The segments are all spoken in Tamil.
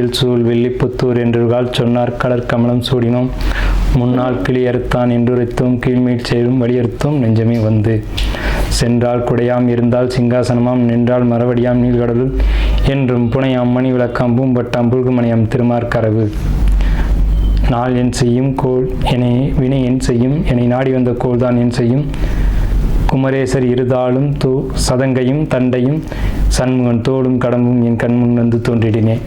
வெயில் சூழ் வெள்ளிப்புத்தூர் என்றுகால் சொன்னார் கலர் கமலம் சூடினோம் முன்னால் கிளியறுத்தான் என்றுரைத்தோம் கீழ்மீட் சேரும் வலியுறுத்தோம் நெஞ்சமே வந்து சென்றால் குடையாம் இருந்தால் சிங்காசனமாம் நின்றால் மறுபடியாம் நீள்கடலுள் என்றும் புனையாம் மணி விளக்காம் பூம்பட்டாம் புல்குமணியாம் திருமார்கரவு நாள் என் செய்யும் கோள் என்னை வினை என் செய்யும் என்னை நாடி வந்த கோள் தான் என் செய்யும் குமரேசர் இருதாலும் சதங்கையும் தண்டையும் சண்முகன் தோளும் கடம்பும் என் கண்முன் வந்து தோன்றிடினேன்.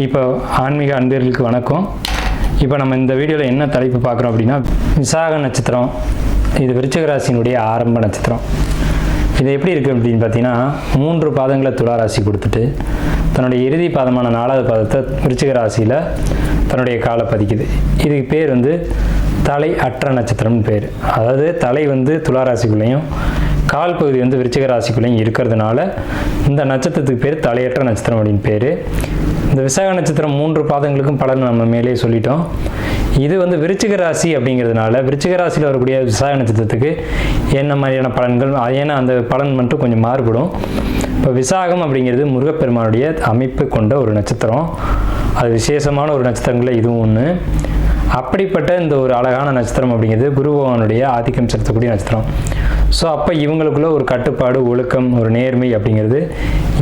இப்போ ஆன்மீக அன்பர்களுக்கு வணக்கம். இப்போ நம்ம இந்த வீடியோவில் என்ன தலைப்பு பார்க்குறோம் அப்படின்னா, விசாக நட்சத்திரம். இது விருச்சிக ராசியினுடைய ஆரம்ப நட்சத்திரம். இது எப்படி இருக்குது அப்படின்னு பார்த்தீங்கன்னா, 3 பாதங்களை துலா ராசி கொடுத்துட்டு தன்னுடைய இறுதி பாதமான 4வது பாதத்தை விருச்சிக ராசியில் தன்னுடைய காலை பதிக்குது. இதுக்கு பேர் தலை அற்ற நட்சத்திரம்னு பேர். அதாவது தலை துலா ராசிக்குள்ளேயும் கால் பகுதி விருச்சிக ராசிக்குள்ளேயும் இருக்கிறதுனால இந்த நட்சத்திரத்துக்கு பேர் தலையற்ற நட்சத்திரம் அப்படின்னு பேர். இந்த விசாக நட்சத்திரம் 3 பாதங்களுக்கும் பலன் நம்ம மேலே சொல்லிட்டோம். இது விருச்சிக ராசி அப்படிங்கிறதுனால விருச்சிக ராசியில் வரக்கூடிய விசாக நட்சத்திரத்துக்கு என்ன மாதிரியான பலன்கள், ஏன்னா அந்த பலன் மட்டும் கொஞ்சம் மாறுபடும். இப்போ விசாகம் அப்படிங்கிறது முருகப்பெருமானுடைய அமைப்பு கொண்ட ஒரு நட்சத்திரம். அது விசேஷமான ஒரு நட்சத்திரங்களில் இதுவும் ஒன்று. அப்படிப்பட்ட இந்த ஒரு அழகான நட்சத்திரம் அப்படிங்கிறது குரு பகவானுடைய ஆதிக்கம் செலுத்தக்கூடிய நட்சத்திரம். ஸோ அப்போ இவங்களுக்குள்ள ஒரு கட்டுப்பாடு, ஒழுக்கம், ஒரு நேர்மை அப்படிங்கிறது,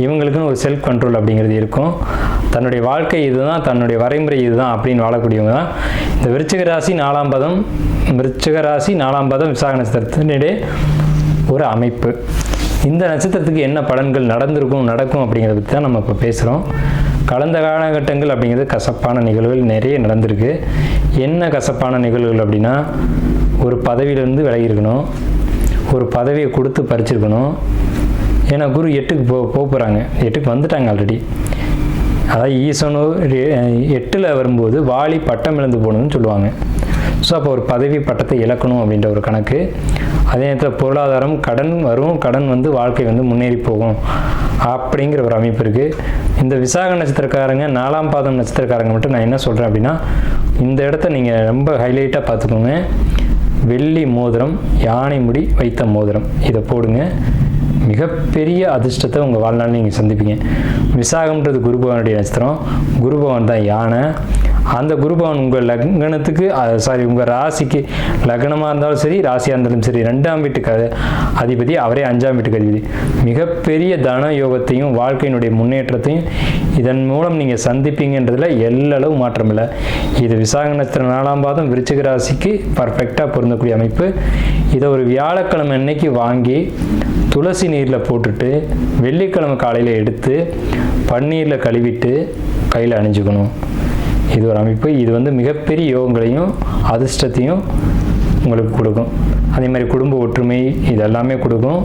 இவங்களுக்குன்னு ஒரு செல்ஃப் கண்ட்ரோல் அப்படிங்கிறது இருக்கும். தன்னுடைய வாழ்க்கை இதுதான், தன்னுடைய வரைமுறை இதுதான் அப்படின்னு வாழக்கூடியவங்க தான் இந்த விருச்சிக ராசி 4ஆம் பாதம். விருச்சிக ராசி 4ஆம் பாதம் விசாக நட்சத்திரத்தினுடைய ஒரு அமைப்பு. இந்த நட்சத்திரத்துக்கு என்ன பலன்கள் நடக்கும் அப்படிங்கிறத பற்றி தான் நம்ம இப்போ பேசுகிறோம். கடந்த காலகட்டங்கள் அப்படிங்கிறது கசப்பான நிகழ்வுகள் நிறைய நடந்திருக்கு. என்ன கசப்பான நிகழ்வுகள் அப்படின்னா, ஒரு பதவியிலேருந்து விலகி இருக்கணும், ஒரு பதவியை கொடுத்து பறிச்சிருக்கணும். ஏன்னா குரு 8க்கு போகிறாங்க, 8க்கு வந்துட்டாங்க ஆல்ரெடி. அதாவது ஈசனூர் 8ல் வரும்போது வாலி பட்டம் இழந்து போகணும்னு சொல்லுவாங்க. ஸோ அப்போ ஒரு பதவி பட்டத்தை இழக்கணும் அப்படின்ற ஒரு கணக்கு. அதே நேரத்தில் பொருளாதாரம், கடன் வரும், கடன் வாழ்க்கை முன்னேறி போகும் அப்படிங்கிற ஒரு அமைப்பு இருக்குது. இந்த விசாக நட்சத்திரக்காரங்க 4ஆம் பாதம் நட்சத்திரக்காரங்க மட்டும் நான் என்ன சொல்கிறேன் அப்படின்னா, இந்த இடத்த நீங்கள் ரொம்ப ஹைலைட்டாக பார்த்துக்கோங்க. வெள்ளி மோதிரம், யானை முடி வைத்த மோதிரம், இதை போடுங்க. மிகப்பெரிய அதிர்ஷ்டத்தை உங்கள் வாழ்நாள் நீங்கள் சந்திப்பீங்க. விசாகம்ன்றது குரு பகவானுடைய நட்சத்திரம். குரு பகவான் தான் யானை. அந்த குரு பகவான் உங்கள் லக்னத்துக்கு உங்கள் ராசிக்கு லக்னமாக இருந்தாலும் சரி, ராசியாக இருந்தாலும் சரி, 2ஆம் வீட்டுக்கு அதிபதி, அவரே 5ஆம் வீட்டுக்கு அதிபதி. மிகப்பெரிய தன யோகத்தையும் வாழ்க்கையினுடைய முன்னேற்றத்தையும் இதன் மூலம் நீங்கள் சந்திப்பீங்கன்றதுல எல்லளவு மாற்றம் இல்லை. இது விசாக நட்சத்திரம் 4ஆம் பாதம் விருச்சிக ராசிக்கு பர்ஃபெக்டாக பொருந்தக்கூடிய அமைப்பு. இதை ஒரு வியாழக்கிழமை அன்னைக்கு வாங்கி துளசி நீரில் போட்டுட்டு வெள்ளிக்கிழமை காலையில் எடுத்து பன்னீரில் கழுவிட்டு கையில் அணிஞ்சுக்கணும். இது ஒரு அமைப்பு. இது மிகப்பெரிய யோகங்களையும் அதிர்ஷ்டத்தையும் உங்களுக்கு கொடுக்கும். அதே மாதிரி குடும்ப ஒற்றுமை இதெல்லாமே கொடுக்கும்.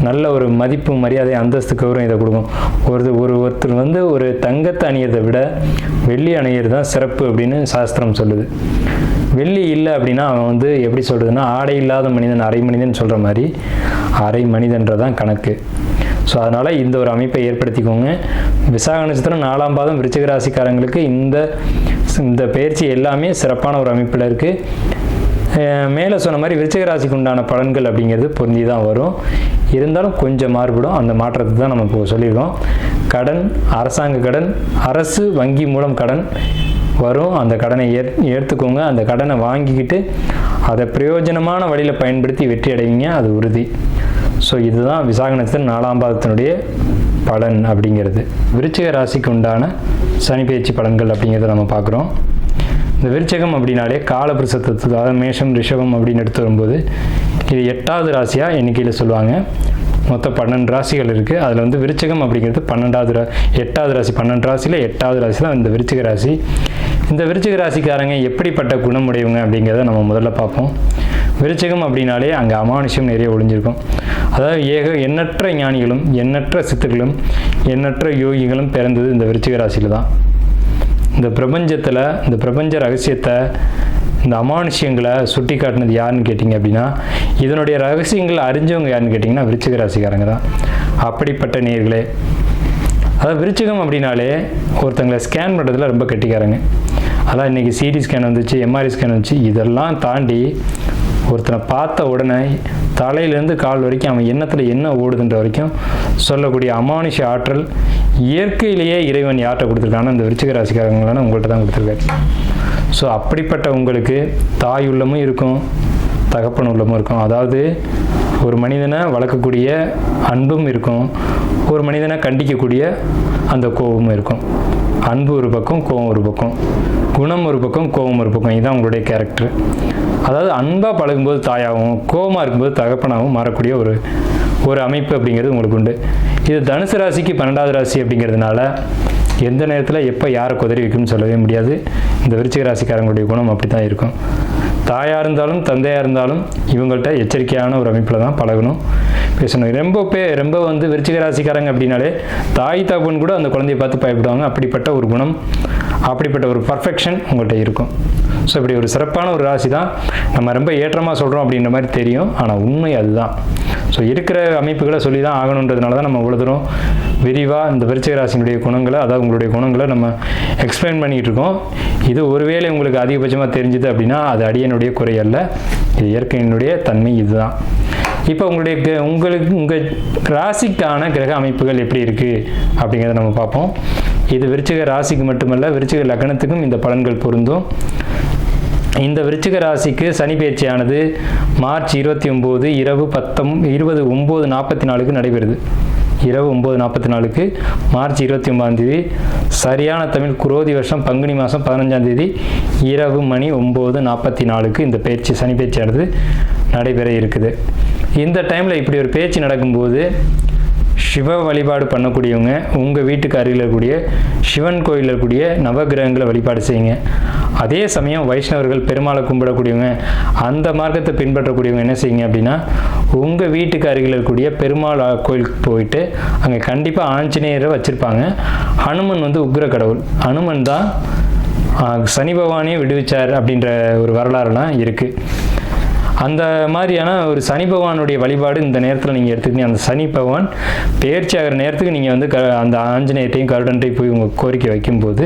நல்ல ஒரு மதிப்பு, மரியாதை, அந்தஸ்து, கௌரவம் இதை கொடுக்கும். ஒருத்தர் ஒரு தங்கத்தை அணியறதை விட வெள்ளி அணியறது தான் சிறப்பு அப்படின்னு சாஸ்திரம் சொல்லுது. வெள்ளி இல்லை அப்படின்னா அவன் எப்படி சொல்கிறதுனா, ஆடை இல்லாத மனிதன் அரை மனிதன் சொல்கிற மாதிரி அரை மனிதன்றதான் கணக்கு. ஸோ அதனால் இந்த ஒரு அமைப்பை ஏற்படுத்திக்கோங்க. விசாக நட்சத்திரம் 4ஆம் பாதம் விருச்சிக ராசிக்காரங்களுக்கு இந்த பயிற்சி எல்லாமே சிறப்பான ஒரு அமைப்பில் இருக்குது. மேலே சொன்ன மாதிரி விருச்சிக ராசிக்கு உண்டான பலன்கள் அப்படிங்கிறது பொருந்தி தான் வரும். இருந்தாலும் கொஞ்சம் மாறுபடும். அந்த மாற்றத்தை தான் நம்ம இப்போ சொல்லியிருக்கோம். கடன், அரசாங்க கடன், அரசு வங்கி மூலம் கடன் வரும். அந்த கடனை ஏற்றுக்கோங்க. அந்த கடனை வாங்கிக்கிட்டு அதை பிரயோஜனமான வழியில் பயன்படுத்தி வெற்றி அடைவீங்க, அது உறுதி. ஸோ இதுதான் விசாக நட்சத்திரம் 4ஆம் பாதத்தினுடைய பலன் அப்படிங்கிறது. விருச்சிக ராசிக்கு உண்டான சனி பயிற்சி பலன்கள் அப்படிங்கிறத நம்ம பார்க்குறோம். இந்த விருச்சகம் அப்படின்னாலே காலபுருஷ தத்துவம், அதாவது மேஷம், ரிஷபம் அப்படின்னு எடுத்து வரும்போது இது 8வது ராசியாக எண்ணிக்கையில் சொல்லுவாங்க. மொத்தம் 12 ராசிகள் இருக்குது. அதில் விருச்சகம் அப்படிங்கிறது 8வது ராசி. 12 ராசியில் 8வது ராசி தான் இந்த விருச்சிக ராசி. இந்த விருச்சிக ராசிக்காரங்க எப்படிப்பட்ட குணமுடையவங்க அப்படிங்கிறத நம்ம முதல்ல பார்ப்போம். விருச்சிகம் அப்படின்னாலே அங்கே அமானுஷ்யம் நிறைய ஒளிஞ்சிருக்கும். அதாவது எண்ணற்ற ஞானிகளும் எண்ணற்ற சித்தர்களும் எண்ணற்ற யோகிகளும் பிறந்தது இந்த விருச்சிக ராசியில் தான். இந்த பிரபஞ்சத்தில் இந்த பிரபஞ்ச ரகசியத்தை, இந்த அமானுஷ்யங்களை சுட்டி காட்டினது யாருன்னு கேட்டிங்க அப்படின்னா, இதனுடைய ரகசியங்களை அறிஞ்சவங்க யாருன்னு கேட்டிங்கன்னா விருச்சிக ராசிக்காரங்க தான். அப்படிப்பட்ட நேயர்களே, அதாவது விருச்சிகம் அப்படின்னாலே ஒருத்தங்களை ஸ்கேன் பண்ணுறதுல ரொம்ப கெட்டிக்காரங்க. அதான் இன்றைக்கி சிடி ஸ்கேன் வந்துச்சு, எம்ஆர்ஐ ஸ்கேன் வந்துச்சு. இதெல்லாம் தாண்டி ஒருத்தனை பார்த்த உடனே தலையிலேருந்து கால் வரைக்கும் அவன் எண்ணத்தில் என்ன ஓடுதுன்ற வரைக்கும் சொல்லக்கூடிய அமானுஷ ஆற்றல் இயற்கையிலேயே இறைவன் யார்கிட்ட கொடுத்துருக்காங்கன்னா இந்த விருச்சிக ராசிக்காரங்களான உங்கள்கிட்ட தான் கொடுத்துருக்காரு. ஸோ அப்படிப்பட்ட உங்களுக்கு தாய் உள்ளமும் இருக்கும், தகப்பன் உள்ளமும் இருக்கும். அதாவது ஒரு மனிதனை வளர்க்கக்கூடிய அன்பும் இருக்கும், ஒரு மனிதனை கண்டிக்கக்கூடிய அந்த கோபமும் இருக்கும். அன்பு ஒரு பக்கம், கோபம் ஒரு பக்கம், குணம் ஒரு பக்கம், கோபம் ஒரு பக்கம். இதுதான் உங்களுடைய கேரக்டர். அதாவது அன்பாக பழகும்போது தாயாகவும், கோபமாக இருக்கும்போது தகப்பனாகவும் மாறக்கூடிய ஒரு அமைப்பு அப்படிங்கிறது உங்களுக்கு உண்டு. இது தனுசு ராசிக்கு 12வது ராசி அப்படிங்கிறதுனால எந்த நேரத்தில் எப்போ யாரை குதறி வைக்கும்னு சொல்லவே முடியாது. இந்த விருச்சிக ராசிக்காரங்களுடைய குணம் அப்படி தான் இருக்கும். தாயாக இருந்தாலும் தந்தையாக இருந்தாலும் இவங்கள்ட்ட எச்சரிக்கையான ஒரு அமைப்பில் தான் பழகணும், பேசணும். ரொம்ப வந்து விருச்சிக ராசிக்காரங்க அப்படின்னாலே தாய் தகப்பன் கூட அந்த குழந்தையை பார்த்து பயப்படுவாங்க. அப்படிப்பட்ட ஒரு குணம், அப்படிப்பட்ட ஒரு பர்ஃபெக்ஷன் உங்கள்கிட்ட இருக்கும். ஸோ இப்படி ஒரு சிறப்பான ஒரு ராசி தான். நம்ம ரொம்ப ஏற்றமாக சொல்கிறோம் அப்படின்ற மாதிரி தெரியும், ஆனால் உண்மை அதுதான். ஸோ இருக்கிற அமைப்புகளை சொல்லி தான் ஆகணுன்றதுனால தான் நம்ம இவ்வளோ தூரம் விரிவாக இந்த விருச்சிக ராசியினுடைய குணங்களை, அதாவது உங்களுடைய குணங்களை நம்ம எக்ஸ்பிளைன் பண்ணிகிட்டு இருக்கோம். இது ஒருவேளை உங்களுக்கு அதிகபட்சமாக தெரிஞ்சுது அப்படின்னா அது அடியனுடைய குறை அல்ல, இது இயற்கையினுடைய தன்மை. இதுதான். இப்போ உங்கள் ராசிக்கான கிரக அமைப்புகள் எப்படி இருக்குது அப்படிங்கிறத நம்ம பார்ப்போம். இது விருச்சிக ராசிக்கு மட்டுமல்ல, விருச்சிக லக்னத்துக்கும் இந்த பலன்கள் பொருந்தும். இந்த விருச்சிக ராசிக்கு சனி பயிற்சியானது மார்ச் 29 இரவு 9:44 நடைபெறுது. இரவு 9:44 மார்ச் 29 சரியான தமிழ் குரோதி வருஷம் பங்குனி மாதம் 15 இரவு மணி 9:44 இந்த பயிற்சி, சனி பயிற்சியானது நடைபெற இருக்குது. இந்த டைமில் இப்படி ஒரு பேச்சு நடக்கும்போது சிவ வழிபாடு பண்ணக்கூடியவங்க உங்கள் வீட்டுக்கு அருகில் இருக்கக்கூடிய சிவன் கோயிலில் இருக்கக்கூடிய நவகிரகங்களை வழிபாடு செய்யுங்க. அதே சமயம் வைஷ்ணவர்கள் பெருமாளை கும்பிடக்கூடியவங்க, அந்த மார்க்கத்தை பின்பற்றக்கூடியவங்க என்ன செய்யுங்க அப்படின்னா, உங்கள் வீட்டுக்கு அருகில் இருக்கக்கூடிய பெருமாள் கோயிலுக்கு போயிட்டு அங்கே கண்டிப்பாக ஆஞ்சநேயரை வச்சுருப்பாங்க. ஹனுமன் வந்து உக்ர கடவுள். ஹனுமன் தான் சனி பகவானே விடுவிச்சார் அப்படின்ற ஒரு வரலாறுலாம் இருக்குது. அந்த மாதிரியான ஒரு சனி பகவானுடைய வழிபாடு இந்த நேரத்தில் நீங்கள் எடுத்துக்கிட்டீங்க. அந்த சனி பகவான் பெயர்ச்சி ஆகிற நேரத்துக்கு நீங்கள் வந்து அந்த ஆஞ்சநேயத்தையும் கருடன்ட்டையும் போய் உங்கள் கோரிக்கை வைக்கும்போது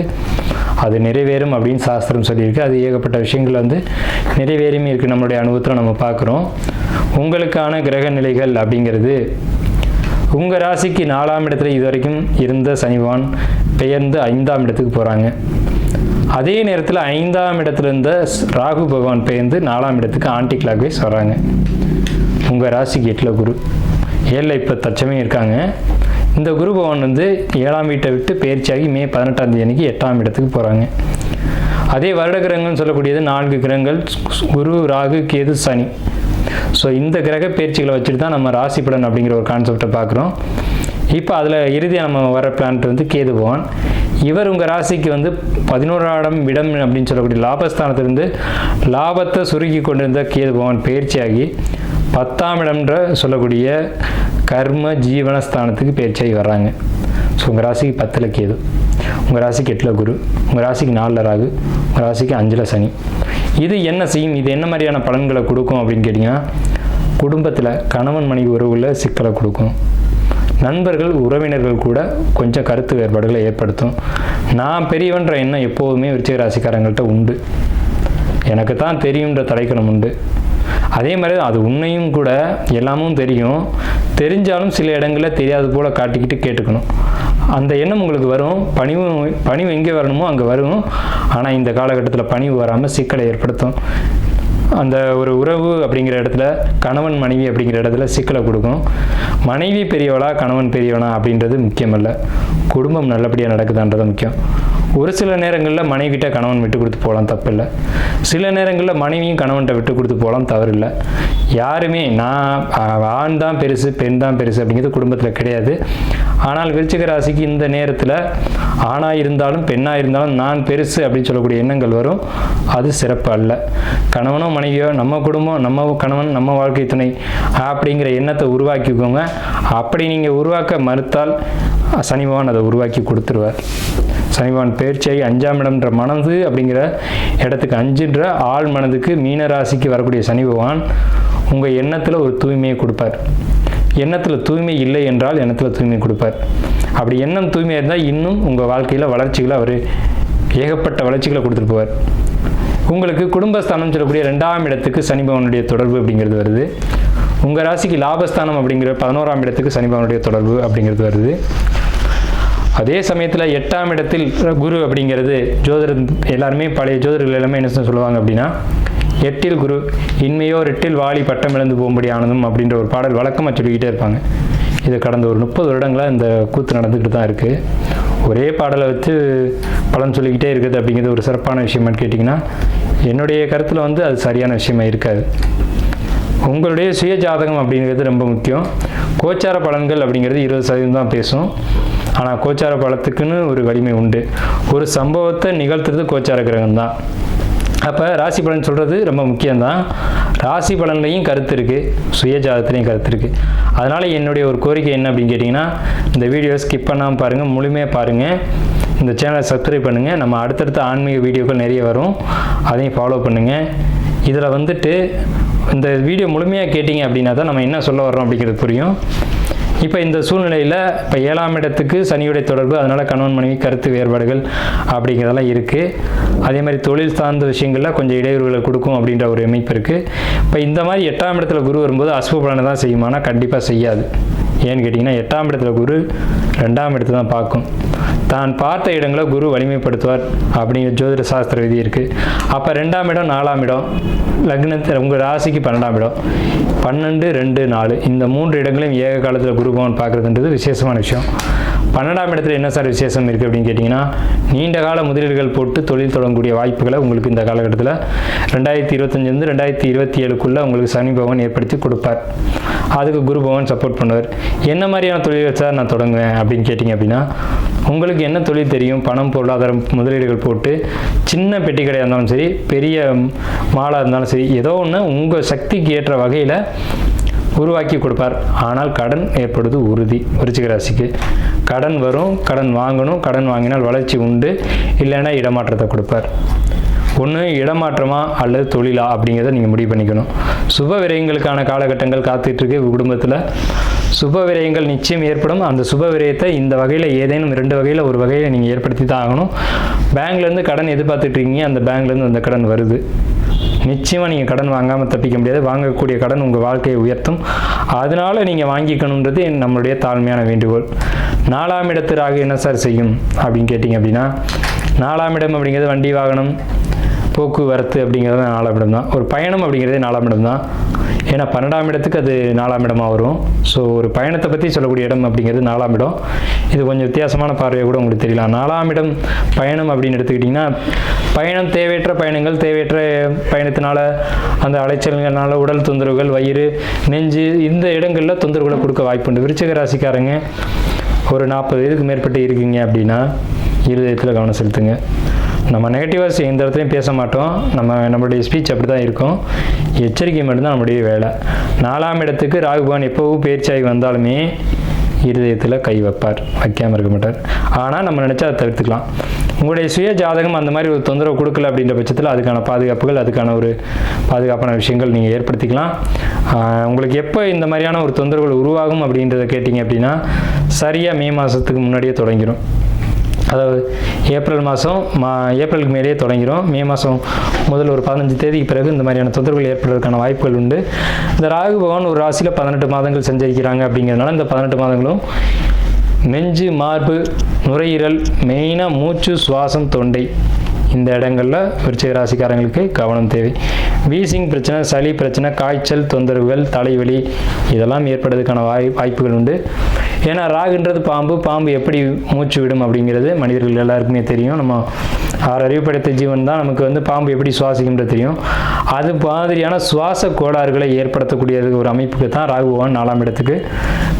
அது நிறைவேறும் அப்படின்னு சாஸ்திரம் சொல்லியிருக்கு. அது ஏகப்பட்ட விஷயங்கள் வந்து நிறைவேறியுமே இருக்குது, நம்மளுடைய அனுபவத்தில் நம்ம பார்க்குறோம். உங்களுக்கான கிரக நிலைகள் அப்படிங்கிறது உங்கள் ராசிக்கு 4ஆம் இடத்துல இது வரைக்கும் இருந்த சனி பகவான் பெயர்ந்து 5ஆம் இடத்துக்கு போகிறாங்க. அதே நேரத்தில் 5ஆம் இடத்துல இருந்த ராகு பகவான் பெயர்ந்து 4ஆம் இடத்துக்கு ஆன்டி கிளாக் வைஸ் வராங்க. உங்கள் ராசிக்கு 8ல் குரு, 7ல் இப்போ தச்சமே இருக்காங்க. இந்த குரு பகவான் வந்து 7ஆம் வீட்டை விட்டு பயிற்சியாகி மே 18ஆம் தேதி அன்னைக்கு 8ஆம் இடத்துக்கு போகிறாங்க. அதே வருட கிரகங்கள்னு சொல்லக்கூடியது 4 கிரகங்கள், குரு, ராகு, கேது, சனி. ஸோ இந்த கிரக பயிற்சிகளை வச்சுட்டு தான் நம்ம ராசி பலன் அப்படிங்கிற ஒரு கான்செப்டை பார்க்குறோம். இப்போ அதில் இறுதியாக நம்ம வர பிளான்ட் வந்து கேது பகவான். இவர் உங்கள் ராசிக்கு வந்து 11ஆம் இடம் அப்படின்னு சொல்லக்கூடிய லாபஸ்தானத்திலிருந்து லாபத்தை சுருக்கி கொண்டிருந்த கேது பகவான் பயிற்சியாகி 10ஆம் இடம்ன்ற சொல்லக்கூடிய கர்ம ஜீவனஸ்தானத்துக்கு பயிற்சியாகி வர்றாங்க. ஸோ உங்கள் ராசிக்கு 10ல் கேது, உங்கள் ராசிக்கு 8ல் குரு, உங்கள் ராசிக்கு 4ல் ராகு, உங்கள் ராசிக்கு 5ல் சனி. இது என்ன செய்யும், இது என்ன மாதிரியான பலன்களை கொடுக்கும் அப்படின்னு கேட்டிங்கன்னா, குடும்பத்தில் கணவன் மனைவி உறவுல சிக்கலை கொடுக்கும். நண்பர்கள் உறவினர்கள் கூட கொஞ்சம் கருத்து வேறுபாடுகளை ஏற்படுத்தும். நான் பெரியவன்ற எண்ணம் எப்போதுமே விருச்சிக ராசிக்காரங்கள்ட்ட உண்டு. எனக்கு தான் தெரியுன்ற தலைக்கணம் உண்டு. அதே மாதிரி அது உண்மையும் கூட, எல்லாமும் தெரியும், தெரிஞ்சாலும் சில இடங்களில் தெரியாது போல் காட்டிக்கிட்டு கேட்டுக்கணும். அந்த எண்ணம் உங்களுக்கு வரும். பணிவு எங்கே வரணுமோ அங்கே வரும். ஆனால் இந்த காலகட்டத்தில் பணிவு வராமல் சிக்கலை ஏற்படுத்தும். அந்த ஒரு உறவு அப்படிங்கிற இடத்துல, கணவன் மனைவி அப்படிங்கிற இடத்துல சிக்கலை கொடுக்கும். மனைவி பெரியவளா கணவன் பெரியவனா அப்படின்றது முக்கியமல்ல, குடும்பம் நல்லபடியாக நடக்குதான்றது முக்கியம். ஒரு சில நேரங்களில் மனைவிட்ட கணவன் விட்டு கொடுத்து போகலாம், தப்பு இல்லை. சில நேரங்களில் மனைவியும் கணவன்கிட்ட விட்டு கொடுத்து போகலாம், தவறு இல்லை. யாருமே நான் ஆண் தான் பெருசு பெண் தான் பெருசு அப்படிங்கிறது குடும்பத்தில் கிடையாது. ஆனால் விருச்சிக ராசிக்கு இந்த நேரத்தில் ஆணாக இருந்தாலும் பெண்ணாக இருந்தாலும் நான் பெருசு அப்படின்னு சொல்லக்கூடிய எண்ணங்கள் வரும். அது சிறப்பு அல்ல. கணவனோ மனைவியோ நம்ம குடும்பம், நம்ம கணவன், நம்ம வாழ்க்கை துணை அப்படிங்கிற எண்ணத்தை உருவாக்கிக்கோங்க. அப்படி நீங்கள் உருவாக்க மறுத்தால் சனி பகவான் அதை உருவாக்கி கொடுத்துருவார். சனி பகவான் பயிற்சியாகி 5ஆம் இடம்ன்ற மனது அப்படிங்கிற இடத்துக்கு 5ன்ற ஆள் மனதுக்கு மீன ராசிக்கு வரக்கூடிய சனி பகவான் உங்கள் எண்ணத்தில் ஒரு தூய்மையை கொடுப்பார். எண்ணத்தில் தூய்மை இல்லை என்றால் எண்ணத்தில் தூய்மை கொடுப்பார். அப்படி எண்ணம் தூய்மையாக இருந்தால் இன்னும் உங்கள் வாழ்க்கையில் வளர்ச்சிகளை அவர் ஏகப்பட்ட வளர்ச்சிகளை கொடுத்துட்டு போவார். உங்களுக்கு குடும்பஸ்தானம் சொல்லக்கூடிய 2ஆம் இடத்துக்கு சனி பகவானுடைய தொடர்பு அப்படிங்கிறது வருது. உங்கள் ராசிக்கு லாபஸ்தானம் அப்படிங்கிற 11ஆம் இடத்துக்கு சனி பகவானுடைய தொடர்பு அப்படிங்கிறது வருது. அதே சமயத்தில் 8ஆம் இடத்தில் குரு அப்படிங்கிறது ஜோதிடர் எல்லாருமே பழைய ஜோதிடர்கள் எல்லாமே என்ன சொல்லுவாங்க அப்படின்னா, 8இல் குரு இன்மையோர் 8இல் வாலி பட்டம் இழந்து போகும்படி ஆனதும் அப்படின்ற ஒரு பாடல் வழக்கமாக சொல்லிக்கிட்டே இருப்பாங்க. இது கடந்த ஒரு 30 வருடங்களாக இந்த கூத்து நடந்துக்கிட்டு தான் இருக்குது. ஒரே பாடலை வச்சு பலன் சொல்லிக்கிட்டே இருக்குது அப்படிங்கிறது ஒரு சிறப்பான விஷயமானு கேட்டிங்கன்னா, என்னுடைய கருத்தில் வந்து அது சரியான விஷயமா இருக்காது. உங்களுடைய சுய ஜாதகம் அப்படிங்கிறது ரொம்ப முக்கியம். கோச்சார பலன்கள் அப்படிங்கிறது 20% தான் பேசும். ஆனால் கோச்சார பலத்துக்குன்னு ஒரு வலிமை உண்டு. ஒரு சம்பவத்தை நிகழ்த்துறது கோச்சார கிரகம் தான். அப்போ ராசி பலன் சொல்கிறது ரொம்ப முக்கியம்தான். ராசி பலன்லையும் கருத்து இருக்குது, சுய ஜாதகத்துலேயும் கருத்து இருக்குது. அதனால் என்னுடைய ஒரு கோரிக்கை என்ன அப்படின்னு கேட்டிங்கன்னா, இந்த வீடியோ ஸ்கிப் பண்ணாமல் பாருங்கள், முழுமையாக பாருங்கள். இந்த சேனலை சப்ஸ்கிரைப் பண்ணுங்கள். நம்ம அடுத்தடுத்த ஆன்மீக வீடியோக்கள் நிறைய வரும், அதையும் ஃபாலோ பண்ணுங்கள். இதில் வந்துட்டு இந்த வீடியோ முழுமையாக கேட்டிங்க அப்படின்னா தான் நம்ம என்ன சொல்ல வர்றோம் அப்படிங்கிறது புரியும். இப்போ இந்த சூழ்நிலையில் இப்போ 7ஆம் இடத்துக்கு சனியுடைய தொடர்பு, அதனால் கணவன் மனைவி கருத்து வேறுபாடுகள் அப்படிங்கிறதெல்லாம் இருக்குது. அதே மாதிரி தொழில் சார்ந்த விஷயங்களில் கொஞ்சம் இடையூறுகளை கொடுக்கும் அப்படின்ற ஒரு அமைப்பு இருக்குது. இப்போ இந்த மாதிரி 8ஆம் இடத்துல குரு வரும்போது அசுப பலனை தான் செய்யுமானா கண்டிப்பாக செய்யாது. ஏன்னு கேட்டிங்கன்னா, 8ஆம் இடத்துல குரு 2ஆம் இடத்துல தான் பார்க்கும். தான் பார்த்த இடங்களை குரு வலிமைப்படுத்துவார் அப்படிங்கிற ஜோதிட சாஸ்திர விதி இருக்குது. அப்போ 2ஆம் இடம் 4ஆம் இடம் லக்னத்தில் உங்கள் ராசிக்கு 12ஆம் இடம் 12, 2, 4 இந்த 3 இடங்களையும் ஏக காலத்தில் குரு பகவான் பார்க்குறதுன்றது விசேஷமான விஷயம். 12ஆம் இடத்துல என்ன சார் விசேஷம் இருக்குது அப்படின்னு கேட்டிங்கன்னா, நீண்ட கால முதலீடுகள் போட்டு தொழில் தொடங்கக்கூடிய வாய்ப்புகளை உங்களுக்கு இந்த காலகட்டத்தில் 2025 2027க்குள்ளே உங்களுக்கு சனி பகவான் ஏற்படுத்தி கொடுப்பார். அதுக்கு குரு பகவான் சப்போர்ட் பண்ணுவார். என்ன மாதிரியான தொழில் வச்சா நான் தொடங்குவேன் அப்படின்னு கேட்டிங்க அப்படின்னா, உங்களுக்கு என்ன தொழில் தெரியும், பணம் பொருளாதாரம் முதலீடுகள் போட்டு சின்ன பெட்டி கடையாக இருந்தாலும் சரி, பெரிய மாலாக இருந்தாலும் சரி, ஏதோ ஒன்று உங்கள் சக்திக்கு ஏற்ற வகையில் உருவாக்கி கொடுப்பார். ஆனால் கடன் ஏற்படுவது உறுதி. விருச்சிக ராசிக்கு கடன் வரும், கடன் வாங்கணும், கடன் வாங்கினால் வளர்ச்சி உண்டு, இல்லைன்னா இடமாற்றத்தை கொடுப்பார். ஒன்று இடமாற்றமா அல்லது தொழிலா அப்படிங்கிறத நீங்கள் முடிவு பண்ணிக்கணும். சுப விரயங்களுக்கான காலகட்டங்கள் காத்துட்ருக்கு. குடும்பத்தில் சுப விரயங்கள் நிச்சயம் ஏற்படும். அந்த சுப விரயத்தை இந்த வகையில் ஏதேனும் 2 வகையில் ஒரு வகையில் நீங்கள் ஏற்படுத்தி தான் ஆகணும். பேங்க்லேருந்து கடன் எதிர்பார்த்துட்ருக்கீங்க, அந்த பேங்க்லேருந்து அந்த கடன் வருது. நிச்சயமாக நீங்கள் கடன் வாங்காமல் தப்பிக்க முடியாது. வாங்கக்கூடிய கடன் உங்கள் வாழ்க்கையை உயர்த்தும். அதனால் நீங்கள் வாங்கிக்கணுன்றது நம்மளுடைய தாழ்மையான வேண்டுகோள். 4ஆம் இடத்து ராகு என்ன சார் செய்யும் அப்படின்னு கேட்டிங்க அப்படின்னா, 4ஆம் இடம் அப்படிங்கிறது வண்டி வாகனம் போக்குவரத்து அப்படிங்கிறது 4ஆம் இடம் தான். ஒரு பயணம் அப்படிங்கிறதே 4ஆம் இடம் தான். ஏன்னா 12ஆம் இடத்துக்கு அது 4ஆம் இடமாக வரும். ஸோ ஒரு பயணத்தை பற்றி சொல்லக்கூடிய இடம் அப்படிங்கிறது 4ஆம் இடம். இது கொஞ்சம் வித்தியாசமான பார்வையை கூட உங்களுக்கு தெரியலாம். 4ஆம் இடம் பயணம் அப்படின்னு எடுத்துக்கிட்டிங்கன்னா, பயணம் தேவையற்ற பயணங்கள், தேவையற்ற பயணத்தினால அந்த அலைச்சல்கள்னால உடல் தொந்தரவுகள், வயிறு, நெஞ்சு இந்த இடங்களில் தொந்தரவுகளை கொடுக்க வாய்ப்புண்டு. விருச்சிக ராசிக்காரங்க ஒரு 40 வயதுக்கு மேற்பட்டு இருக்கீங்க அப்படின்னா இருதயத்தில் கவனம் செலுத்துங்க. நம்ம நெகட்டிவாக எந்த இடத்துலையும் பேச மாட்டோம். நம்மளுடைய ஸ்பீச் அப்படி தான் இருக்கும். எச்சரிக்கை மட்டும்தான் நம்முடைய வேலை. 4ஆம் இடத்துக்கு ராகு பகவான் எப்போவும் பயிற்சியாகி வந்தாலுமே இருதயத்தில் கை வைப்பார், வைக்காமல் இருக்க மாட்டார். ஆனால் நம்ம நினச்சா அதை தவிர்த்துக்கலாம். உங்களுடைய சுய ஜாதகம் அந்த மாதிரி ஒரு தொந்தரவு கொடுக்கல அப்படின்ற பட்சத்தில் அதுக்கான பாதுகாப்புகள், அதுக்கான ஒரு பாதுகாப்பான விஷயங்கள் நீங்கள் ஏற்படுத்திக்கலாம். உங்களுக்கு எப்போ இந்த மாதிரியான ஒரு தொந்தரவுகள் உருவாகும் அப்படின்றத கேட்டிங்க அப்படின்னா, சரியாக மே மாதத்துக்கு முன்னாடியே தொடங்கிடும். அதாவது ஏப்ரலுக்கு மேலேயே தொடங்கிடும். மே மாதம் முதல் ஒரு 15 தேதிக்கு பிறகு இந்த மாதிரியான தொந்தரவுகள் ஏற்படுவதற்கான வாய்ப்புகள் உண்டு. இந்த ராகு பகவான் ஒரு ராசியில் 18 மாதங்கள் சஞ்சரிக்கிறாங்க. அப்படிங்கிறதுனால இந்த 18 மாதங்களும் நெஞ்சு, மார்பு, நுரையீரல், மெயினாக மூச்சு, சுவாசம், தொண்டை இந்த இடங்களில் விருச்சிக ராசிக்காரங்களுக்கு கவனம் தேவை. வீசிங் பிரச்சனை, சளி பிரச்சனை, காய்ச்சல் தொந்தரவுகள், தலைவலி இதெல்லாம் ஏற்படுவதற்கான வாய்ப்புகள் உண்டு. ஏன்னா ராகுன்றது பாம்பு எப்படி மூச்சு விடும் அப்படிங்கிறது மனிதர்கள் எல்லாருக்குமே தெரியும். நம்ம 6 அறிவு படைத்த ஜீவன் தான். நமக்கு வந்து பாம்பு எப்படி சுவாசிக்கின்றது தெரியும். அது மாதிரியான சுவாச கோளாறுகளை ஏற்படுத்தக்கூடிய ஒரு அமைப்புக்கு தான் ராகு பகவான் 4ஆம் இடத்துக்கு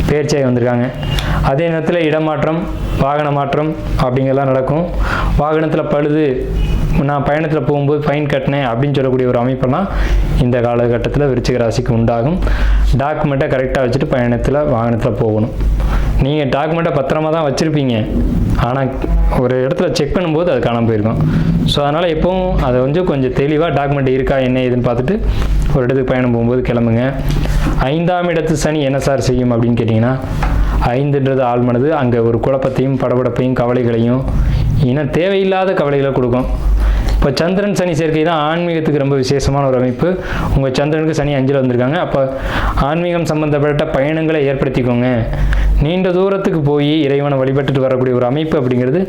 பயிற்சியாகி வந்திருக்காங்க. அதே நேரத்தில் இடமாற்றம், வாகன மாற்றம் அப்படிங்கிறலாம் நடக்கும். வாகனத்தில் பழுது, நான் பயணத்தில் போகும்போது ஃபைன் கட்டினேன் அப்படின்னு சொல்லக்கூடிய ஒரு அமைப்பெல்லாம் இந்த காலகட்டத்தில் விருச்சிக ராசிக்கு உண்டாகும். டாக்குமெண்ட்டை கரெக்டாக வச்சுட்டு பயணத்தில் வாகனத்தில் போகணும். நீங்கள் டாக்குமெண்ட்டை பத்திரமா தான் வச்சுருப்பீங்க, ஆனால் ஒரு இடத்துல செக் பண்ணும்போது அது காணாமல் போயிருக்கும். ஸோ அதனால் எப்போவும் அதை கொஞ்சம் தெளிவாக டாக்குமெண்ட் இருக்கா என்ன ஏதுன்னு பார்த்துட்டு ஒரு இடத்துக்கு பயணம் போகும்போது கிளம்புங்க. 5ஆம் இடத்து சனி என்ன சார் செய்யும் அப்படின்னு கேட்டிங்கன்னா, 5ன்றது ஆழ்மனது. அங்கே ஒரு குழப்பத்தையும் படபடப்பையும் கவலைகளையும் தேவையில்லாத கவலைகளை கொடுக்கும். இப்போ சந்திரன் சனி சேர்க்கை தான் ஆன்மீகத்துக்கு ரொம்ப விசேஷமான ஒரு அமைப்பு. உங்கள் சந்திரனுக்கு சனி 5ல் வந்திருக்காங்க. அப்போ ஆன்மீகம் சம்பந்தப்பட்ட பயணங்களை ஏற்படுத்திக்கோங்க. நீண்ட தூரத்துக்கு போய் இறைவனை வழிபட்டுட்டு வரக்கூடிய ஒரு அமைப்பு அப்படிங்கிறது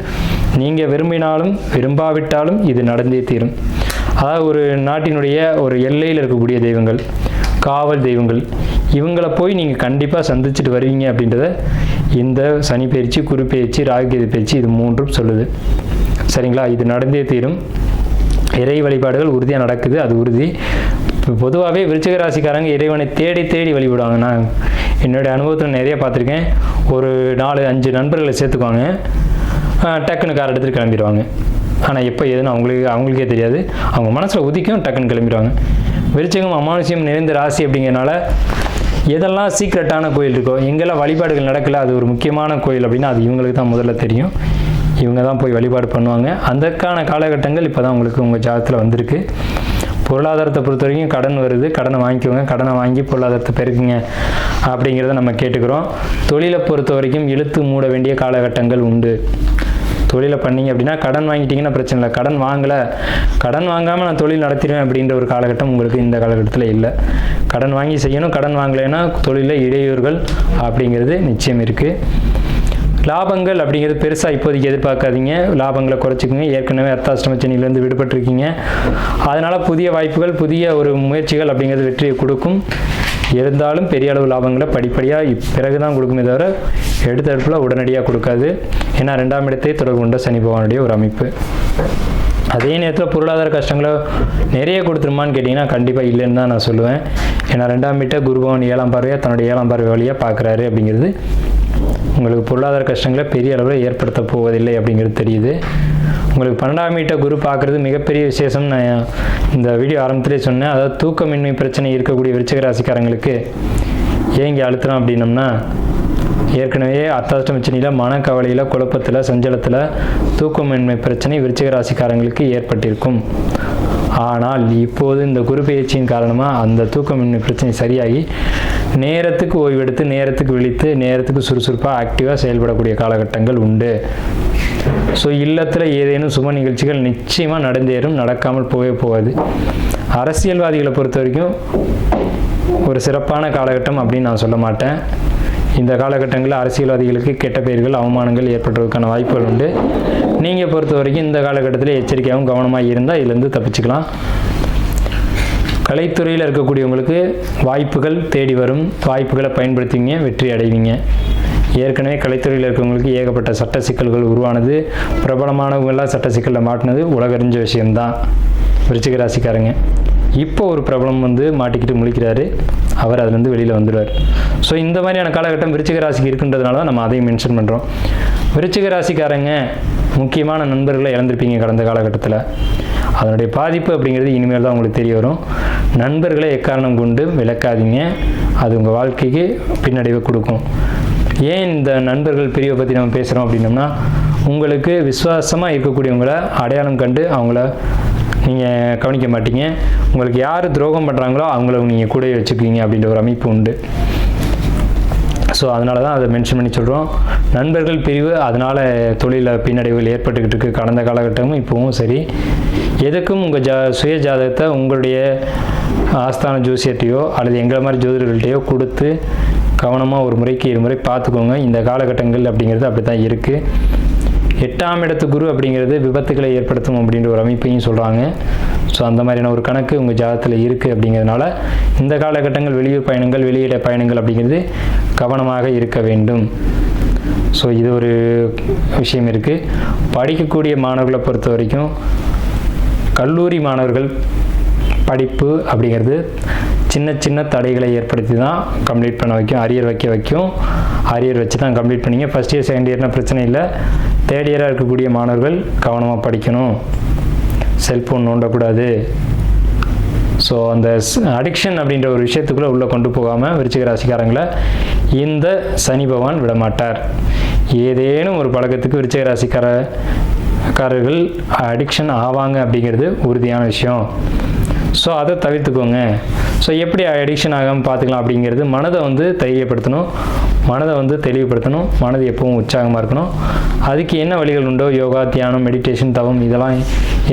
நீங்கள் விரும்பினாலும் விரும்பாவிட்டாலும் இது நடந்தே தீரும். அதாவது ஒரு நாட்டினுடைய ஒரு எல்லையில் இருக்கக்கூடிய தெய்வங்கள், காவல் தெய்வங்கள், இவங்களை போய் நீங்கள் கண்டிப்பாக சந்திச்சுட்டு வருவீங்க அப்படின்றத இந்த சனி பயிற்சி, குரு பயிற்சி, ராகுகேது பயிற்சி இது 3ம் சொல்லுது. சரிங்களா? இது நடந்தே தீரும். இறை வழிபாடுகள் உறுதியாக நடக்குது, அது உறுதி. பொதுவாகவே விருச்சிக ராசிக்காரங்க இறைவனை தேடி தேடி வழிபடுவாங்க. நான் என்னுடைய அனுபவத்தில் நிறைய பார்த்துருக்கேன். ஒரு 4-5 நண்பர்களை சேர்த்துக்குவாங்க, டக்குன்னு கார் எடுத்துகிட்டு கிளம்பிடுவாங்க. ஆனால் எப்போ எதுன்னு அவங்களுக்கே தெரியாது. அவங்க மனசில் உதிக்கும், டக்குன்னு கிளம்பிடுவாங்க. விருச்சிகம் அமானுஷ்யம் நிறைந்த ராசி அப்படிங்கிறனால எதெல்லாம் சீக்ரெட்டான கோயில் இருக்கோ, எங்கெல்லாம் வழிபாடுகள் நடக்கல, அது ஒரு முக்கியமான கோயில் அப்படின்னா அது இவங்களுக்கு தான் முதல்ல தெரியும். இவங்க தான் போய் வழிபாடு பண்ணுவாங்க. அதற்கான காலகட்டங்கள் இப்போ தான் உங்களுக்கு உங்கள் ஜாதகத்தில் வந்திருக்கு. பொருளாதாரத்தை பொறுத்த வரைக்கும் கடன் வருது, கடனை வாங்கிக்கோங்க, கடனை வாங்கி பொருளாதாரத்தை பெருக்குங்க அப்படிங்கிறத நம்ம கேட்டுக்கிறோம். தொழிலை பொறுத்த வரைக்கும் இழுத்து மூட வேண்டிய காலகட்டங்கள் உண்டு. தொழிலை பண்ணிங்க அப்படின்னா கடன் வாங்கிட்டீங்கன்னா பிரச்சனை இல்லை. கடன் வாங்காமல் நான் தொழில் நடத்திடுவேன் அப்படின்ற ஒரு காலகட்டம் உங்களுக்கு இந்த காலகட்டத்தில் இல்லை. கடன் வாங்கி செய்யணும். கடன் வாங்கலைன்னா தொழிலில் இடையூறுகள் அப்படிங்கிறது நிச்சயம் இருக்குது. லாபங்கள் அப்படிங்கிறது பெருசாக இப்போதைக்கு எதிர்பார்க்காதீங்க. லாபங்களை குறைச்சிக்கோங்க. ஏற்கனவே அர்த்தாஷ்டம சனியிலேருந்து விடுபட்டிருக்கீங்க. அதனால் புதிய வாய்ப்புகள், புதிய ஒரு முயற்சிகள் அப்படிங்கிறது வெற்றியை கொடுக்கும். இருந்தாலும் பெரிய அளவு லாபங்களை படிப்படியாக பிறகு தான் கொடுக்குமே தவிர எடுத்தடுப்பில் உடனடியாக கொடுக்காது. ஏன்னா 2ஆம் இடத்தை தொடர்பு கொண்ட சனி பகவானுடைய ஒரு அமைப்பு. அதே நேரத்தில் பொருளாதார கஷ்டங்களை நிறைய கொடுத்துருமான்னு கேட்டிங்கன்னா கண்டிப்பாக இல்லைன்னு தான் நான் சொல்லுவேன். ஏன்னா 2ஆம் வீட்டை குரு பகவான் 7ஆம் பார்வையாக தன்னுடைய 7ஆம் பார்வை வழியாக பார்க்குறாரு அப்படிங்கிறது உங்களுக்கு பொருளாதார கஷ்டங்களை பெரிய அளவில் ஏற்படுத்த போவதில்லை அப்படிங்கிறது தெரியுது. உங்களுக்கு 12ஆம் வீட்டை குரு பார்க்குறது மிகப்பெரிய விசேஷம். நான் இந்த வீடியோ ஆரம்பத்திலே சொன்னேன். அதாவது தூக்கமின்மை பிரச்சனை இருக்கக்கூடிய விருச்சிக ராசிக்காரங்களுக்கு ஏங்கி அழுத்துறோம் அப்படின்னம்னா, ஏற்கனவே அர்த்தாஷ்டம சனியில் மனக்கவலையில், குழப்பத்தில், சஞ்சலத்தில் தூக்கமின்மை பிரச்சனை விருச்சிக ராசிக்காரங்களுக்கு ஏற்பட்டிருக்கும். ஆனால் இப்போது இந்த குரு பயிற்சியின் காரணமாக அந்த தூக்கமின்மை பிரச்சனை சரியாகி நேரத்துக்கு ஓய்வெடுத்து, நேரத்துக்கு விழித்து, நேரத்துக்கு சுறுசுறுப்பாக ஆக்டிவாக செயல்படக்கூடிய காலகட்டங்கள் உண்டு. ஸோ இல்லத்தில் ஏதேனும் சுப நிகழ்ச்சிகள் நிச்சயமாக நடந்தேறும், நடக்காமல் போகாது. அரசியல்வாதிகளை பொறுத்த வரைக்கும் ஒரு சிறப்பான காலகட்டம் அப்படின்னு நான் சொல்ல மாட்டேன். இந்த காலகட்டங்களில் அரசியல்வாதிகளுக்கு கெட்ட பெயர்கள், அவமானங்கள் ஏற்படுவதற்கான வாய்ப்புகள் உண்டு. நீங்கள் பொறுத்த வரைக்கும் இந்த காலகட்டத்தில் எச்சரிக்கையாகவும் கவனமாக இருந்தால் இதுலேருந்து தப்பிச்சுக்கலாம். கலைத்துறையில் இருக்கக்கூடியவங்களுக்கு வாய்ப்புகள் தேடி வரும். வாய்ப்புகளை பயன்படுத்திங்க, வெற்றி அடைவீங்க. ஏற்கனவே கலைத்துறையில் இருக்கவங்களுக்கு ஏகப்பட்ட சட்ட சிக்கல்கள் உருவானது. பிரபலமானவங்களாம் சட்ட சிக்கலில் மாட்டினது உலகறிஞ்ச விஷயம்தான். விருச்சிக ராசிக்காரங்க இப்போ ஒரு பிரபலம் மாட்டிக்கிட்டு முழிக்கிறாரு, அவர் அதுலேருந்து வெளியில் வந்துடுவார். ஸோ இந்த மாதிரியான காலகட்டம் விருச்சிக ராசிக்கு இருக்குன்றதுனால தான் நம்ம அதையும் மென்ஷன் பண்ணுறோம். விருச்சிக ராசிக்காரங்க முக்கியமான நண்பர்களை இழந்திருப்பீங்க கடந்த காலகட்டத்தில். அதனுடைய பாதிப்பு அப்படிங்கிறது இனிமேல் தான் உங்களுக்கு தெரிய வரும். நண்பர்களை எக்காரணம் கொண்டு விளக்காதீங்க, அது உங்கள் வாழ்க்கைக்கு பின்னடைவை கொடுக்கும். ஏன் இந்த நண்பர்கள் பிரிவை பற்றி நம்ம பேசுகிறோம் அப்படின்னோம்னா, உங்களுக்கு விசுவாசமாக இருக்கக்கூடியவங்களை அடையாளம் கண்டு அவங்கள நீங்கள் கவனிக்க மாட்டீங்க. உங்களுக்கு யார் துரோகம் பண்ணுறாங்களோ அவங்கள நீங்கள் கூட வச்சுக்குவீங்க அப்படின்ற ஒரு அமைப்பு உண்டு. ஸோ அதனால தான் அதை மென்ஷன் பண்ணி சொல்கிறோம். நண்பர்கள் பிரிவு, அதனால் தொழிலில் பின்னடைவுகள் ஏற்பட்டுக்கிட்டு இருக்குது கடந்த காலகட்டமும் இப்போவும் சரி. எதுக்கும் உங்கள் சுய ஜாதகத்தை உங்களுடைய ஆஸ்தான ஜோசியத்தையோ அல்லது எங்களை மாதிரி ஜோதிடர்கள்ட்டையோ கொடுத்து கவனமாக ஒரு முறைக்கு 2 முறை பார்த்துக்கோங்க. இந்த காலகட்டங்கள் அப்படிங்கிறது அப்படி தான் இருக்குது. 8ஆம் இடத்து குரு அப்படிங்கிறது விபத்துக்களை ஏற்படுத்தும் அப்படின்ற ஒரு அமைப்பையும் சொல்கிறாங்க. ஸோ அந்த மாதிரியான ஒரு கணக்கு உங்கள் ஜாதகத்தில் இருக்குது. அப்படிங்கிறதுனால இந்த காலகட்டங்கள் வெளியூர் பயணங்கள், வெளியிட பயணங்கள் அப்படிங்கிறது கவனமாக இருக்க வேண்டும். ஸோ இது ஒரு விஷயம் இருக்குது. படிக்கக்கூடிய மாணவர்களை பொறுத்த வரைக்கும் கல்லூரி மாணவர்கள் படிப்பு அப்படிங்கிறது சின்ன சின்ன தடைகளை ஏற்படுத்தி தான் கம்ப்ளீட் பண்ண வைக்கும், அரியர் வைக்கும். அரியர் வச்சு தான் கம்ப்ளீட் பண்ணிங்க. ஃபஸ்ட் இயர் செகண்ட் இயர்னால் பிரச்சனை இல்லை. தேர்ட் இயராக இருக்கக்கூடிய மாணவர்கள் கவனமாக படிக்கணும், செல்ஃபோன் நோண்டக்கூடாது. ஸோ அந்த அடிக்ஷன் அப்படின்ற ஒரு விஷயத்துக்குள்ளே உள்ளே கொண்டு போகாமல் விருச்சிக ராசிக்காரங்களை இந்த சனி பகவான் விடமாட்டார். ஏதேனும் ஒரு பழக்கத்துக்கு விருச்சிக ராசிக்காரர்கள் அடிக்ஷன் ஆவாங்க அப்படிங்கிறது உறுதியான விஷயம். ஸோ அதை தவிர்த்துக்கோங்க. ஸோ எப்படி அடிக்ஷன் ஆகாமல் பார்த்துக்கலாம் அப்படிங்கிறது, மனதை வந்து தைரியப்படுத்தணும், மனதை வந்து தெளிவுபடுத்தணும், மனது எப்பவும் உற்சாகமாக இருக்கணும். அதுக்கு என்ன வழிகள் உண்டோ, யோகா, தியானம், மெடிடேஷன், தவம் இதெல்லாம்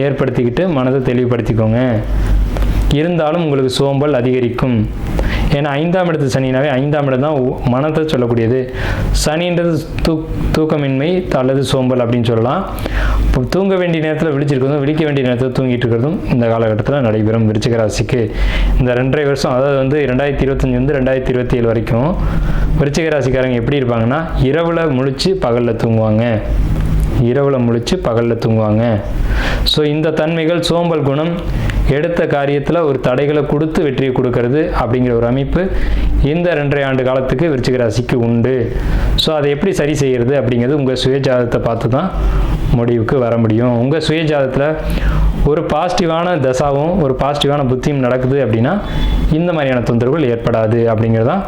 ஏற்படுத்திக்கிட்டு மனதை தெளிவுபடுத்திக்கோங்க. இருந்தாலும் உங்களுக்கு சோம்பல் அதிகரிக்கும். ஏன்னா 5ஆம் இடத்து சனினாவே 5ஆம் இடம் தான் மனத்தை சொல்லக்கூடியது. சனின்றது தூக்கமின்மை அல்லது சோம்பல் அப்படின்னு சொல்லலாம். இப்போ தூங்க வேண்டிய நேரத்தில் விழிச்சிருக்கிறதும், விழிக்க வேண்டிய நேரத்தில் தூங்கிட்டு இருக்கிறதும் இந்த காலகட்டத்தில் நடைபெறும் விருச்சிக ராசிக்கு. இந்த 2.5 வருஷம், அதாவது வந்து 2025 வந்து 2027 வரைக்கும் விருச்சிக ராசிக்காரங்க எப்படி இருப்பாங்கன்னா, இரவில் முழிச்சு பகலில் தூங்குவாங்க, இரவில் முழிச்சு பகலில் தூங்குவாங்க. ஸோ இந்த தன்மைகள், சோம்பல் குணம், எடுத்த காரியத்தில் ஒரு தடைகளை கொடுத்து வெற்றியை கொடுக்கறது அப்படிங்கிற ஒரு அமைப்பு இந்த 2.5 ஆண்டு காலத்துக்கு விருச்சிக ராசிக்கு உண்டு. ஸோ அதை எப்படி சரி செய்கிறது அப்படிங்கிறது உங்கள் சுயஜாதகத்தை பார்த்து தான் முடிவுக்கு வர முடியும். உங்கள் சுயஜாதகத்தில் ஒரு பாசிட்டிவான தசாவும் ஒரு பாசிட்டிவான புத்தியும் நடக்குது அப்படின்னா இந்த மாதிரியான தொந்தரவுகள் ஏற்படாது அப்படிங்கிறதான்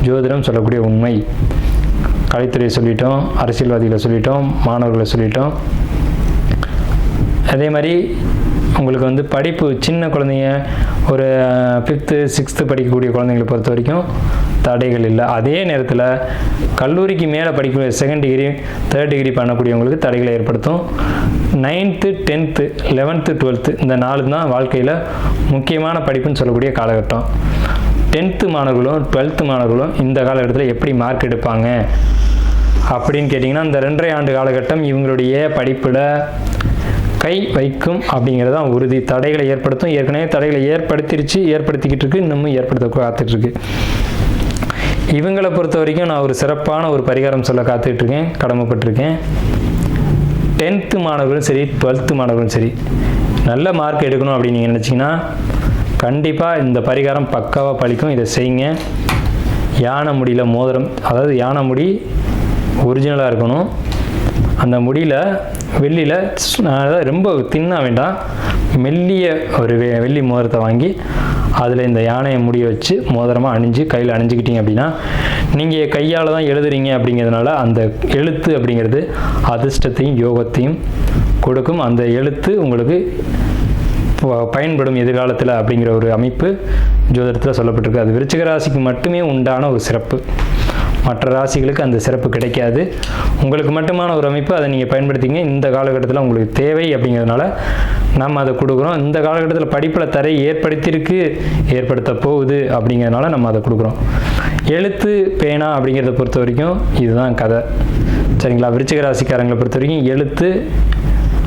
ஜோதிடம் சொல்லக்கூடிய உண்மை. கலைத்துறையை சொல்லிட்டோம், அரசியல்வாதிகளை சொல்லிட்டோம், மாணவர்களை சொல்லிட்டோம். அதே மாதிரி உங்களுக்கு வந்து படிப்பு, சின்ன குழந்தைங்க ஒரு 5th 6th படிக்கக்கூடிய குழந்தைங்களை பொறுத்த வரைக்கும் தடைகள் இல்லை. அதே நேரத்தில் கல்லூரிக்கு மேலே படிக்கக்கூடிய 2nd டிகிரி 3rd டிகிரி பண்ணக்கூடியவங்களுக்கு தடைகளை ஏற்படுத்தும். 9th 10th 11th 12th இந்த 4 தான் வாழ்க்கையில் முக்கியமான படிப்புன்னு சொல்லக்கூடிய காலகட்டம். 10th மாணவர்களும் 12th மாணவர்களும் இந்த காலகட்டத்தில் எப்படி மார்க் எடுப்பாங்க அப்படின்னு கேட்டிங்கன்னா, இந்த 2.5 ஆண்டு காலகட்டம் இவங்களுடைய படிப்பில் கை வைக்கும் அப்படிங்கிறது தான் உறுதி. தடைகளை ஏற்படுத்தும், ஏற்கனவே தடைகளை ஏற்படுத்திக்கிட்டு இருக்கு, இன்னமும் ஏற்படுத்த காத்துட்ருக்கு. இவங்களை பொறுத்த வரைக்கும் நான் ஒரு சிறப்பான ஒரு பரிகாரம் சொல்ல காத்துட்ருக்கேன், கடமைப்பட்டிருக்கேன். 10th மாணவர்களும் சரி, 12th மாணவர்களும் சரி, நல்ல மார்க் எடுக்கணும் அப்படின்னு நீங்கள் நினச்சிங்கன்னா கண்டிப்பாக இந்த பரிகாரம் பக்காவாக பழிக்கும். இதை செய்யுங்க. யானை முடியில் மோதிரம், அதாவது யானை முடி ஒரிஜினலாக இருக்கணும். அந்த முடியில் வெள்ளியில் ரொம்ப தின்னாக வேண்டாம், மெல்லிய ஒரு வெள்ளி மோதிரத்தை வாங்கி அதில் இந்த யானையை முடிய வச்சு மோதிரமாக அணிஞ்சு கையில் அணிஞ்சிக்கிட்டீங்க அப்படின்னா, நீங்கள் கையால் தான் எழுதுறீங்க அப்படிங்கிறதுனால அந்த எழுத்து அப்படிங்கிறது அதிர்ஷ்டத்தையும் யோகத்தையும் கொடுக்கும். அந்த எழுத்து உங்களுக்கு பயன்படும் எதிர்காலத்தில் அப்படிங்கிற ஒரு அமைப்பு ஜோதிடத்தில் சொல்லப்பட்டிருக்கு. அது விருச்சிக ராசிக்கு மட்டுமே உண்டான ஒரு சிறப்பு. மற்ற ராசிகளுக்கு அந்த சிறப்பு கிடைக்காது. உங்களுக்கு மட்டுமான ஒரு அமைப்பு. அதை நீங்கள் பயன்படுத்திங்க. இந்த காலகட்டத்தில் உங்களுக்கு தேவை அப்படிங்கிறதுனால நம்ம அதை கொடுக்குறோம். இந்த காலகட்டத்தில் படிப்பில் தடை ஏற்படுத்த போகுது அப்படிங்கிறதுனால நம்ம அதை கொடுக்குறோம். எழுத்து, பேனா அப்படிங்கிறத பொறுத்த வரைக்கும் இதுதான் கதை, சரிங்களா? விருச்சிக ராசிக்காரங்களை பொறுத்த வரைக்கும் எழுத்து,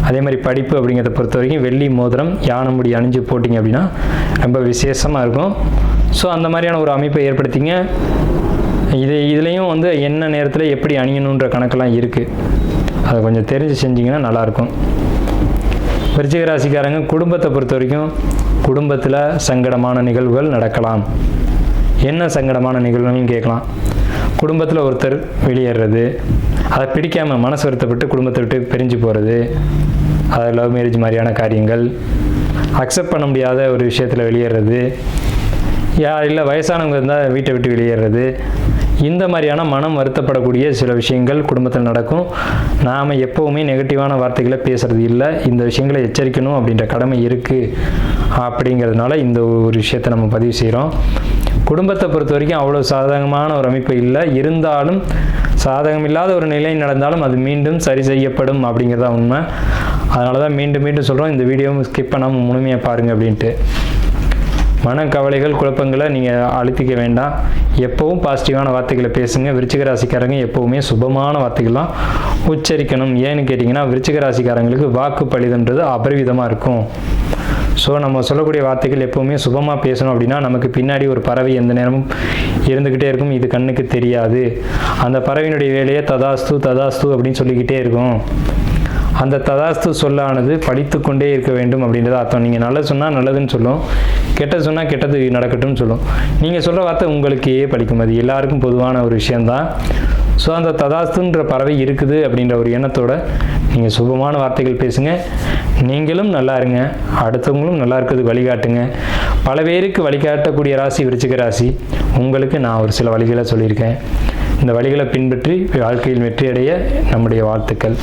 அதே மாதிரி படிப்பு அப்படிங்கிறத பொறுத்த வரைக்கும் வெள்ளி மோதிரம், யானை முடி அணிஞ்சு போட்டிங்க அப்படின்னா ரொம்ப விசேஷமாக இருக்கும். ஸோ அந்த மாதிரியான ஒரு அமைப்பை ஏற்படுத்திங்க. இதுலேயும் வந்து என்ன நேரத்தில் எப்படி அணியணுன்ற கணக்கெல்லாம் இருக்குது. அதை கொஞ்சம் தெரிஞ்சு செஞ்சிங்கன்னா நல்லாயிருக்கும். விருச்சிக ராசிக்காரங்க குடும்பத்தை பொறுத்த வரைக்கும் குடும்பத்தில் சங்கடமான நிகழ்வுகள் நடக்கலாம். என்ன சங்கடமான நிகழ்வுகள்னு கேட்கலாம். குடும்பத்தில் ஒருத்தர் வெளியேறது, அதை பிடிக்காமல் மனசு வருத்தப்பட்டு குடும்பத்தை விட்டு பிரிஞ்சு போகிறது, அது லவ் மேரேஜ் மாதிரியான காரியங்கள், அக்செப்ட் பண்ண முடியாத ஒரு விஷயத்தில் வெளியேறது, இல்லை வயசானவங்க இருந்தால் வீட்டை விட்டு வெளியேறது, இந்த மாதிரியான மனம் வருத்தப்படக்கூடிய சில விஷயங்கள் குடும்பத்தில் நடக்கும். நாம் எப்போவுமே நெகட்டிவான வார்த்தைகளை பேசுகிறது இல்லை. இந்த விஷயங்களை எச்சரிக்கணும் அப்படின்ற கடமை இருக்குது. அப்படிங்கிறதுனால இந்த ஒரு விஷயத்தை நம்ம பதிவு செய்கிறோம். குடும்பத்தை பொறுத்த வரைக்கும் அவ்வளோ சாதகமான ஒரு அமைப்பு இல்லை. இருந்தாலும் சாதகம் இல்லாத ஒரு நிலை நடந்தாலும் அது மீண்டும் சரி செய்யப்படும் அப்படிங்கிறதா உண்மை. அதனால தான் மீண்டும் சொல்கிறோம், இந்த வீடியோவும் ஸ்கிப் பண்ணாமல் முழுமையாக பாருங்கள் அப்படின்ட்டு. மனக்கவலைகள், குழப்பங்களை நீங்கள் அழுத்திக்க வேண்டாம். எப்போவும் பாசிட்டிவான வார்த்தைகளை பேசுங்க. விருச்சிக ராசிக்காரங்க எப்போவுமே சுபமான வார்த்தைகள்லாம் உச்சரிக்கணும். ஏன்னு கேட்டிங்கன்னா, விருச்சிக ராசிக்காரங்களுக்கு வாக்கு பலிதன்றது அபரிவிதமாக இருக்கும். ஸோ நம்ம சொல்லக்கூடிய வார்த்தைகள் எப்போவுமே சுபமாக பேசணும். அப்படின்னா நமக்கு பின்னாடி ஒரு பறவை எந்த நேரமும் இருந்துக்கிட்டே இருக்கும். இது கண்ணுக்கு தெரியாது. அந்த பறவையினுடைய வேலையை ததாஸ்து ததாஸ்து அப்படின்னு சொல்லிக்கிட்டே இருக்கும். அந்த ததாஸ்து சொல்லானது படித்து கொண்டே இருக்க வேண்டும் அப்படின்றத அர்த்தம். நீங்கள் நல்லது சொன்னால் நல்லதுன்னு சொல்லும், கெட்டது சொன்னால் கெட்டது நடக்கட்டும்னு சொல்லும். நீங்கள் சொல்கிற வார்த்தை உங்களுக்கே படிக்கும். அது எல்லாருக்கும் பொதுவான ஒரு விஷயந்தான். ஸோ அந்த ததாஸ்துன்ற பறவை இருக்குது அப்படின்ற ஒரு எண்ணத்தோடு நீங்கள் சுபமான வார்த்தைகள் பேசுங்க. நீங்களும் நல்லா இருங்க, அடுத்தவங்களும் நல்லா இருக்கிறதுக்கு வழிகாட்டுங்க. பல பேருக்கு வழிகாட்டக்கூடிய ராசி விருச்சிக ராசி. உங்களுக்கு நான் ஒரு சில வழிகளை சொல்லியிருக்கேன். இந்த வழிகளை பின்பற்றி வாழ்க்கையில் வெற்றியடைய நம்முடைய வாழ்த்துக்கள்.